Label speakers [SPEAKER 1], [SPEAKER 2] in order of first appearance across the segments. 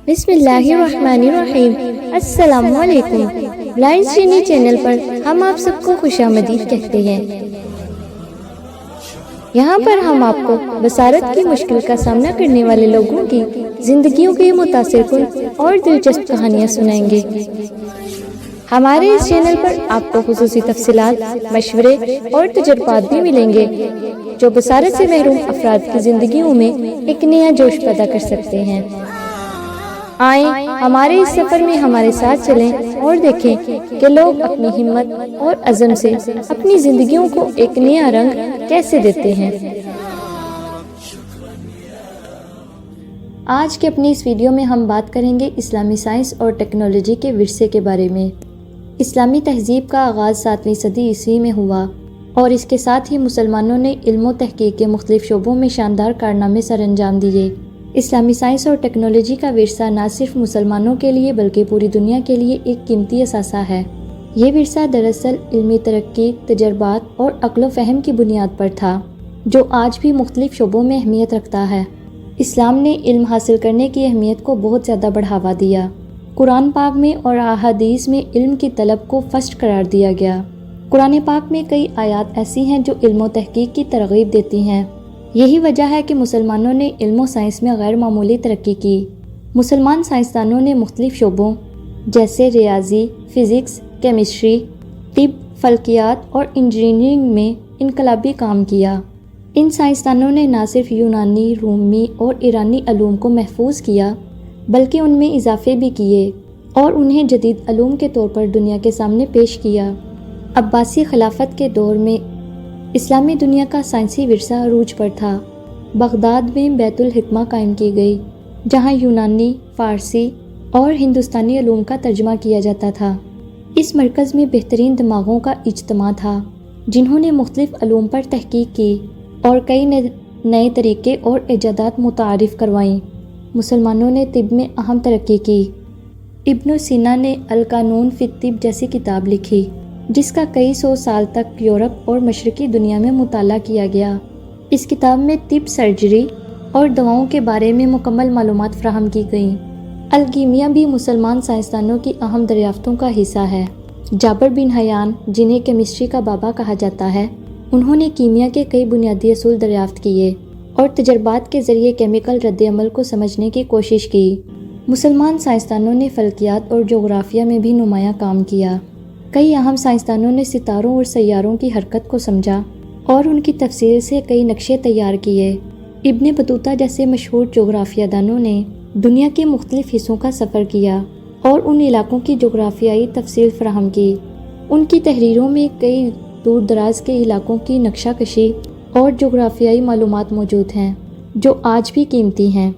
[SPEAKER 1] بسم اللہ الرحمن الرحیم۔ السلام علیکم۔ بلائنڈ چینی چینل پر ہم آپ سب کو خوش آمدید کہتے ہیں۔ یہاں پر ہم آپ کو بصارت کی مشکل کا سامنا کرنے والے لوگوں کی زندگیوں کی متاثر کن اور دلچسپ کہانیاں سنائیں گے۔ ہمارے اس چینل پر آپ کو خصوصی تفصیلات، مشورے اور تجربات بھی ملیں گے جو بصارت سے محروم افراد کی زندگیوں میں ایک نیا جوش پیدا کر سکتے ہیں۔ آئیں ہمارے اس سفر میں ہمارے ساتھ چلیں اور دیکھیں کہ لوگ اپنی ہمت اور عزم سے اپنی زندگیوں کو ایک نیا رنگ کیسے دیتے ہیں۔ آج کے اپنی اس ویڈیو میں ہم بات کریں گے اسلامی سائنس اور ٹیکنالوجی کے ورثے کے بارے میں۔ اسلامی تہذیب کا آغاز 7ویں صدی عیسوی میں ہوا اور اس کے ساتھ ہی مسلمانوں نے علم و تحقیق کے مختلف شعبوں میں شاندار کارنامے سر انجام دیے۔ اسلامی سائنس اور ٹیکنالوجی کا ورثہ نہ صرف مسلمانوں کے لیے بلکہ پوری دنیا کے لیے ایک قیمتی اثاثہ ہے۔ یہ ورثہ دراصل علمی ترقی، تجربات اور عقل و فہم کی بنیاد پر تھا جو آج بھی مختلف شعبوں میں اہمیت رکھتا ہے۔ اسلام نے علم حاصل کرنے کی اہمیت کو بہت زیادہ بڑھاوا دیا۔ قرآن پاک میں اور احادیث میں علم کی طلب کو فرسٹ قرار دیا گیا۔ قرآن پاک میں کئی آیات ایسی ہیں جو علم و تحقیق کی ترغیب دیتی ہیں۔ یہی وجہ ہے کہ مسلمانوں نے علم و سائنس میں غیر معمولی ترقی کی۔ مسلمان سائنسدانوں نے مختلف شعبوں جیسے ریاضی، فزکس، کیمسٹری، طب، فلکیات اور انجینئرنگ میں انقلابی کام کیا۔ ان سائنسدانوں نے نہ صرف یونانی، رومی اور ایرانی علوم کو محفوظ کیا بلکہ ان میں اضافے بھی کیے اور انہیں جدید علوم کے طور پر دنیا کے سامنے پیش کیا۔ عباسی خلافت کے دور میں اسلامی دنیا کا سائنسی ورثہ عروج پر تھا۔ بغداد میں بیت الحکمہ قائم کی گئی جہاں یونانی، فارسی اور ہندوستانی علوم کا ترجمہ کیا جاتا تھا۔ اس مرکز میں بہترین دماغوں کا اجتماع تھا جنہوں نے مختلف علوم پر تحقیق کی اور کئی نئے طریقے اور ایجادات متعارف کروائیں۔ مسلمانوں نے طب میں اہم ترقی کی۔ ابن سینا نے القانون فی الطب جیسی کتاب لکھی جس کا کئی سو سال تک یورپ اور مشرقی دنیا میں مطالعہ کیا گیا۔ اس کتاب میں طب، سرجری اور دواؤں کے بارے میں مکمل معلومات فراہم کی گئیں۔ الکیمیا بھی مسلمان سائنسدانوں کی اہم دریافتوں کا حصہ ہے۔ جابر بن حیان، جنہیں کیمسٹری کا بابا کہا جاتا ہے، انہوں نے کیمیا کے کئی بنیادی اصول دریافت کیے اور تجربات کے ذریعے کیمیکل رد عمل کو سمجھنے کی کوشش کی۔ مسلمان سائنسدانوں نے فلکیات اور جغرافیہ میں بھی نمایاں کام کیا۔ کئی اہم سائنسدانوں نے ستاروں اور سیاروں کی حرکت کو سمجھا اور ان کی تفصیل سے کئی نقشے تیار کیے۔ ابن بطوطہ جیسے مشہور جغرافیہ دانوں نے دنیا کے مختلف حصوں کا سفر کیا اور ان علاقوں کی جغرافیائی تفصیل فراہم کی۔ ان کی تحریروں میں کئی دور دراز کے علاقوں کی نقشہ کشی اور جغرافیائی معلومات موجود ہیں جو آج بھی قیمتی ہیں۔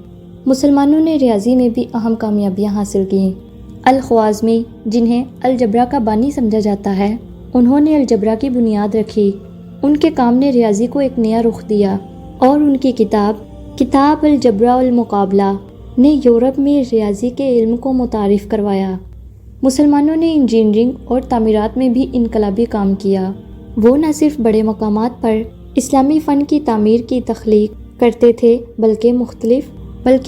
[SPEAKER 1] مسلمانوں نے ریاضی میں بھی اہم کامیابیاں حاصل کیں۔ الخوارزمی، جنہیں الجبرا کا بانی سمجھا جاتا ہے، انہوں نے الجبرا کی بنیاد رکھی۔ ان کے کام نے ریاضی کو ایک نیا رخ دیا اور ان کی کتاب الجبرا المقابلہ نے یورپ میں ریاضی کے علم کو متعارف کروایا۔ مسلمانوں نے انجینئرنگ اور تعمیرات میں بھی انقلابی کام کیا۔ وہ نہ صرف بڑے مقامات پر اسلامی فن کی تعمیر کی تخلیق کرتے تھے بلکہ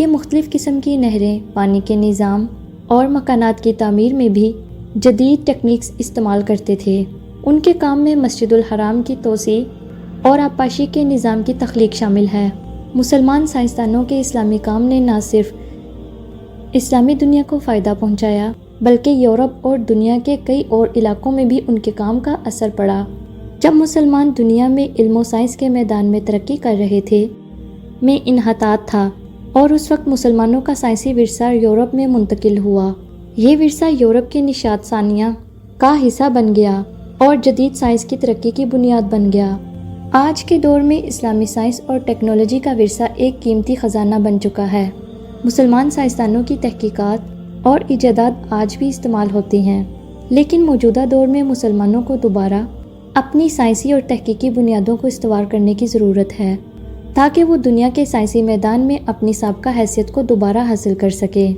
[SPEAKER 1] مختلف قسم کی نہریں، پانی کے نظام اور مکانات کی تعمیر میں بھی جدید ٹیکنیکس استعمال کرتے تھے۔ ان کے کام میں مسجد الحرام کی توسیع اور آبپاشی کے نظام کی تخلیق شامل ہے۔ مسلمان سائنسدانوں کے اسلامی کام نے نہ صرف اسلامی دنیا کو فائدہ پہنچایا بلکہ یورپ اور دنیا کے کئی اور علاقوں میں بھی ان کے کام کا اثر پڑا۔ جب مسلمان دنیا میں علم و سائنس کے میدان میں ترقی کر رہے تھے میں انحطاط تھا اور اس وقت مسلمانوں کا سائنسی ورثہ یورپ میں منتقل ہوا۔ یہ ورثہ یورپ کے نشاط ثانیہ کا حصہ بن گیا اور جدید سائنس کی ترقی کی بنیاد بن گیا۔ آج کے دور میں اسلامی سائنس اور ٹیکنالوجی کا ورثہ ایک قیمتی خزانہ بن چکا ہے۔ مسلمان سائنسدانوں کی تحقیقات اور ایجادات آج بھی استعمال ہوتی ہیں، لیکن موجودہ دور میں مسلمانوں کو دوبارہ اپنی سائنسی اور تحقیقی بنیادوں کو استوار کرنے کی ضرورت ہے تاکہ وہ دنیا کے سائنسی میدان میں اپنی سابقہ حیثیت کو دوبارہ حاصل کر سکے۔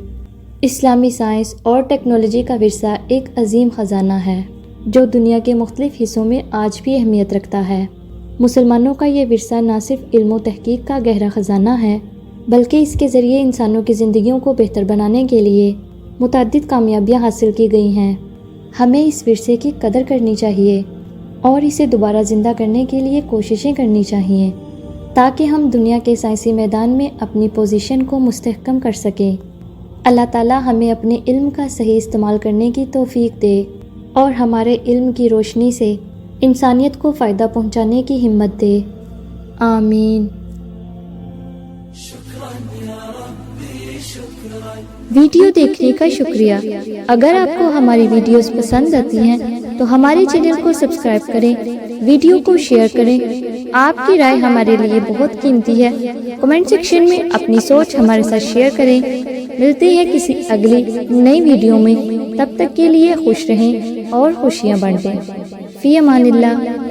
[SPEAKER 1] اسلامی سائنس اور ٹیکنالوجی کا ورثہ ایک عظیم خزانہ ہے جو دنیا کے مختلف حصوں میں آج بھی اہمیت رکھتا ہے۔ مسلمانوں کا یہ ورثہ نہ صرف علم و تحقیق کا گہرا خزانہ ہے بلکہ اس کے ذریعے انسانوں کی زندگیوں کو بہتر بنانے کے لیے متعدد کامیابیاں حاصل کی گئی ہیں۔ ہمیں اس ورثے کی قدر کرنی چاہیے اور اسے دوبارہ زندہ کرنے کے لیے کوششیں کرنی چاہیے تاکہ ہم دنیا کے سائنسی میدان میں اپنی پوزیشن کو مستحکم کر سکیں۔ اللہ تعالیٰ ہمیں اپنے علم کا صحیح استعمال کرنے کی توفیق دے اور ہمارے علم کی روشنی سے انسانیت کو فائدہ پہنچانے کی ہمت دے، آمین۔ ویڈیو دیکھنے کا شکریہ۔ اگر آپ کو ہماری ویڈیوز پسند آتی ہیں تو ہمارے چینل کو سبسکرائب کریں، ویڈیو کو شیئر کریں۔ آپ کی رائے ہمارے لیے بہت قیمتی ہے۔ کمنٹ سیکشن میں اپنی سوچ ہمارے ساتھ شیئر کریں۔ ملتے ہیں کسی اگلی نئی ویڈیو میں، تب تک کے لیے خوش رہیں اور خوشیاں بانٹیں۔ فی امان اللہ۔